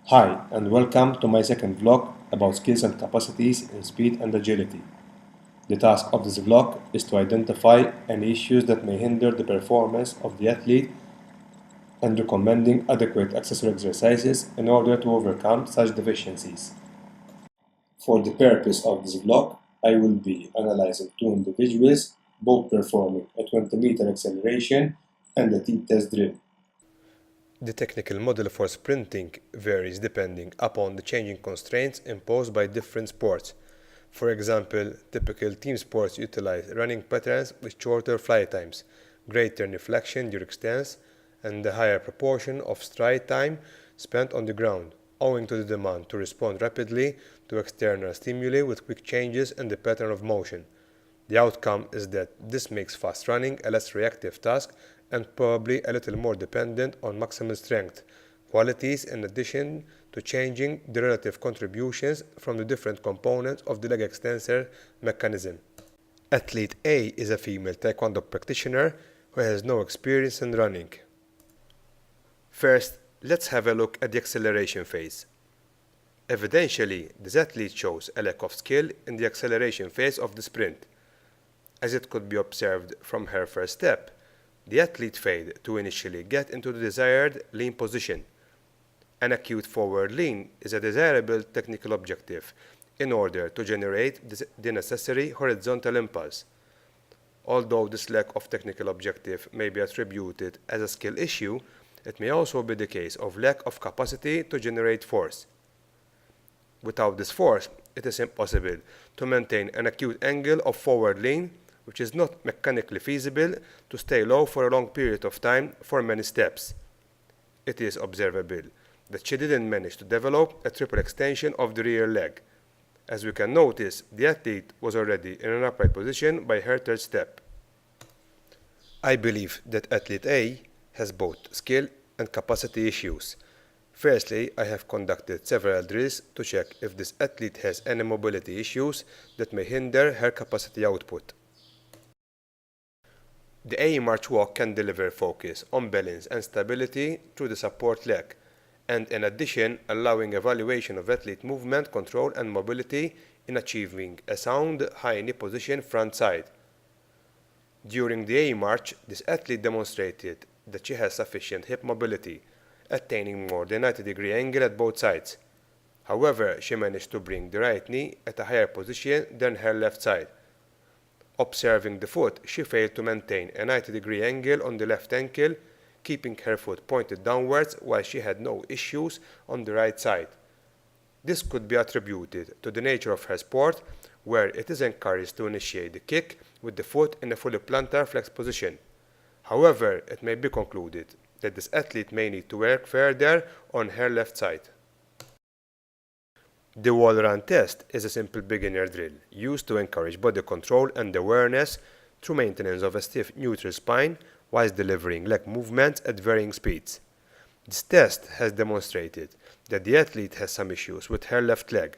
Hi, and welcome to my second vlog about skills and capacities in speed and agility. The task of this vlog is to identify any issues that may hinder the performance of the athlete and recommending adequate accessory exercises in order to overcome such deficiencies. For the purpose of this vlog, I will be analyzing two individuals, both performing a 20-meter acceleration and a T-test drill. The technical model for sprinting varies depending upon the changing constraints imposed by different sports. For example, typical team sports utilize running patterns with shorter flight times, greater deflection during stance, and a higher proportion of stride time spent on the ground, owing to the demand to respond rapidly to external stimuli with quick changes in the pattern of motion. The outcome is that this makes fast running a less reactive task and probably a little more dependent on maximal strength qualities in addition to changing the relative contributions from the different components of the leg extensor mechanism. Athlete A is a female taekwondo practitioner who has no experience in running. First, let's have a look at the acceleration phase. Evidentially, this athlete shows a lack of skill in the acceleration phase of the sprint. As it could be observed from her first step, the athlete failed to initially get into the desired lean position. An acute forward lean is a desirable technical objective in order to generate the necessary horizontal impulse. Although this lack of technical objective may be attributed as a skill issue, it may also be the case of lack of capacity to generate force. Without this force, it is impossible to maintain an acute angle of forward lean, which is not mechanically feasible to stay low for a long period of time for many steps. It is observable that she didn't manage to develop a triple extension of the rear leg. As we can notice, the athlete was already in an upright position by her third step. I believe that athlete A has both skill and capacity issues. Firstly, I have conducted several drills to check if this athlete has any mobility issues that may hinder her capacity output. The A march walk can deliver focus on balance and stability through the support leg, and in addition allowing evaluation of athlete movement control and mobility in achieving a sound high knee position front side. During the A march, this athlete demonstrated that she has sufficient hip mobility, attaining more than 90-degree angle at both sides. However, she managed to bring the right knee at a higher position than her left side. Observing the foot, she failed to maintain a 90-degree angle on the left ankle, keeping her foot pointed downwards while she had no issues on the right side. This could be attributed to the nature of her sport, where it is encouraged to initiate the kick with the foot in a fully plantar flex position. However, it may be concluded that this athlete may need to work further on her left side. The wall run test is a simple beginner drill used to encourage body control and awareness through maintenance of a stiff neutral spine whilst delivering leg movements at varying speeds. This test has demonstrated that the athlete has some issues with her left leg,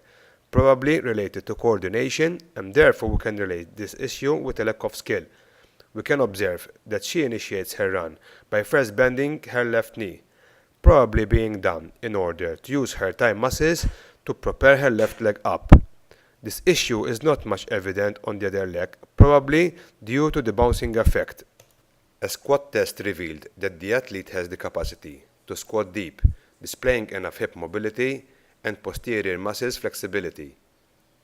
probably related to coordination, and therefore we can relate this issue with a lack of skill. We can observe that she initiates her run by first bending her left knee, probably being done in order to use her thigh muscles to propel her left leg up. This issue is not much evident on the other leg, probably due to the bouncing effect. A squat test revealed that the athlete has the capacity to squat deep, displaying enough hip mobility and posterior muscles flexibility.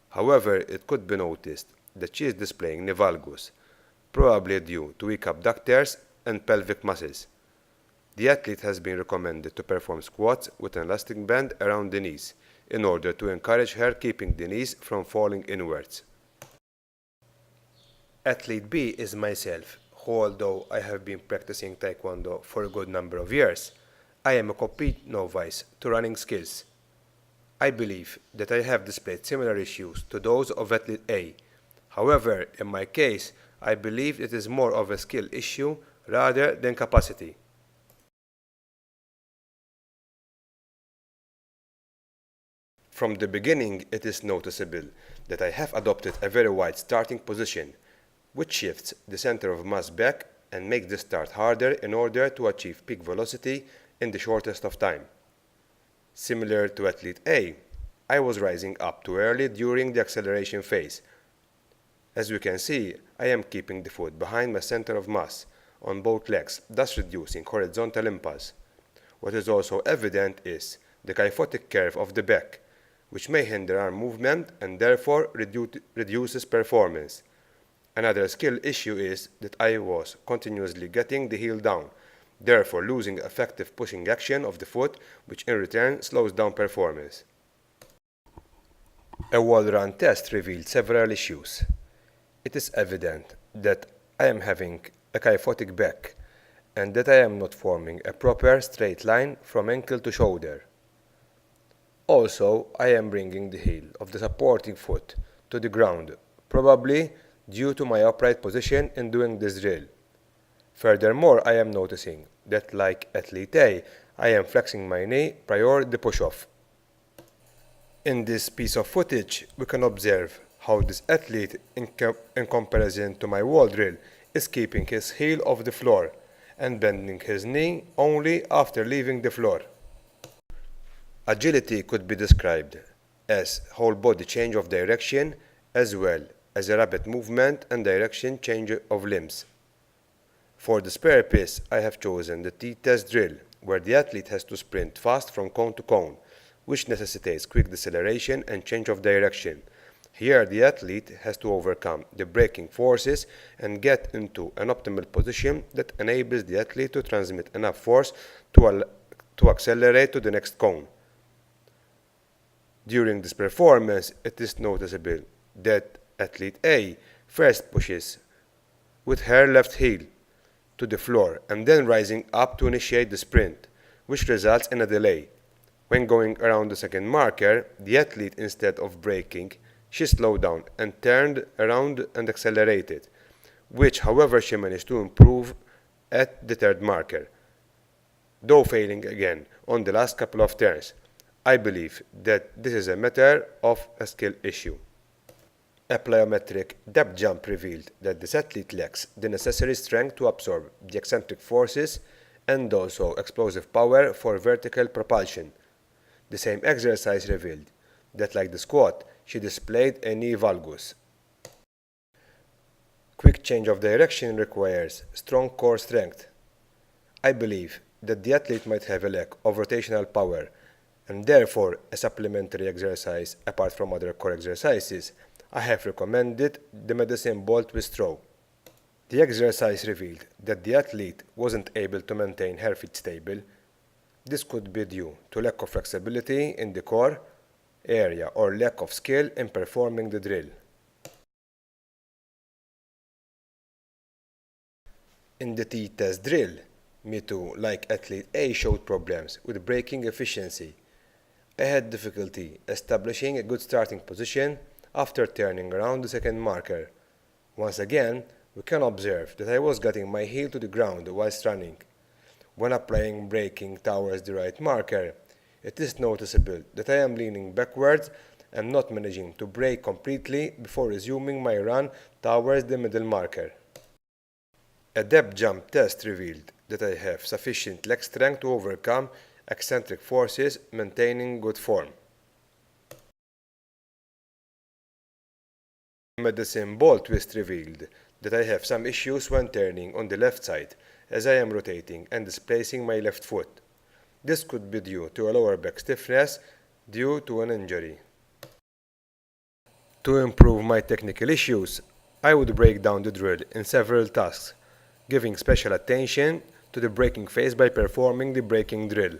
However, it could be noticed that she is displaying knee valgus, probably due to weak abductors and pelvic muscles. The athlete has been recommended to perform squats with an elastic band around the knees in order to encourage her keeping the knees from falling inwards. Athlete B is myself, who although I have been practicing taekwondo for a good number of years, I am a complete novice to running skills. I believe that I have displayed similar issues to those of athlete A. However, in my case, I believe it is more of a skill issue rather than capacity. From the beginning, it is noticeable that I have adopted a very wide starting position, which shifts the center of mass back and makes the start harder in order to achieve peak velocity in the shortest of time. Similar to athlete A, I was rising up too early during the acceleration phase. As you can see, I am keeping the foot behind my center of mass on both legs, thus reducing horizontal impulse. What is also evident is the kyphotic curve of the back, which may hinder arm movement and therefore reduces performance. Another skill issue is that I was continuously getting the heel down, therefore losing effective pushing action of the foot, which in return slows down performance. A wall run test revealed several issues. It is evident that I am having a kyphotic back and that I am not forming a proper straight line from ankle to shoulder. Also, I am bringing the heel of the supporting foot to the ground, probably due to my upright position in doing this drill. Furthermore, I am noticing that, like athlete A, I am flexing my knee prior the push-off. In this piece of footage, we can observe how this athlete, in comparison to my wall drill, is keeping his heel off the floor and bending his knee only after leaving the floor. Agility could be described as whole body change of direction as well as a rapid movement and direction change of limbs. For this purpose, I have chosen the T-test drill, where the athlete has to sprint fast from cone to cone, which necessitates quick deceleration and change of direction. Here, the athlete has to overcome the braking forces and get into an optimal position that enables the athlete to transmit enough force to accelerate to the next cone. During this performance, it is noticeable that athlete A first pushes with her left heel to the floor and then rising up to initiate the sprint, which results in a delay. When going around the second marker, the athlete, instead of braking, she slowed down and turned around and accelerated, which, however, she managed to improve at the third marker, though failing again on the last couple of turns. I believe that this is a matter of a skill issue. A plyometric depth jump revealed that this athlete lacks the necessary strength to absorb the eccentric forces and also explosive power for vertical propulsion. The same exercise revealed that, like the squat, she displayed a knee valgus. Quick change of direction requires strong core strength. I believe that the athlete might have a lack of rotational power, and therefore a supplementary exercise apart from other core exercises. I have recommended the medicine ball twist throw. The exercise revealed that the athlete wasn't able to maintain her feet stable. This could be due to lack of flexibility in the core area or lack of skill in performing the drill. In the T-test drill, me too, like athlete A, showed problems with braking efficiency. I had difficulty establishing a good starting position after turning around the second marker. Once again, we can observe that I was getting my heel to the ground whilst running. When applying braking towards the right marker, it is noticeable that I am leaning backwards and not managing to brake completely before resuming my run towards the middle marker. A depth jump test revealed that I have sufficient leg strength to overcome eccentric forces, maintaining good form. Medicine ball twist revealed that I have some issues when turning on the left side, as I am rotating and displacing my left foot. This could be due to a lower back stiffness due to an injury. To improve my technical issues, I would break down the drill in several tasks, giving special attention to the braking phase by performing the braking drill.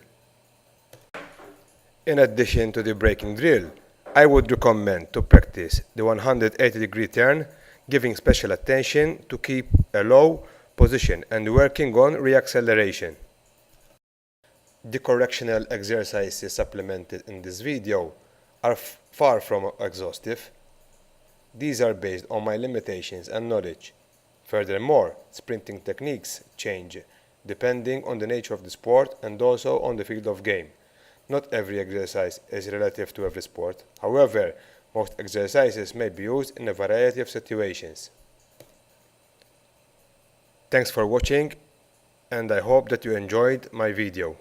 In addition to the braking drill, I would recommend to practice the 180-degree turn, giving special attention to keep a low position and working on reacceleration. The correctional exercises supplemented in this video are far from exhaustive. These are based on my limitations and knowledge. Furthermore, sprinting techniques change depending on the nature of the sport and also on the field of game. Not every exercise is relative to every sport. However, most exercises may be used in a variety of situations. Thanks for watching, and I hope that you enjoyed my video.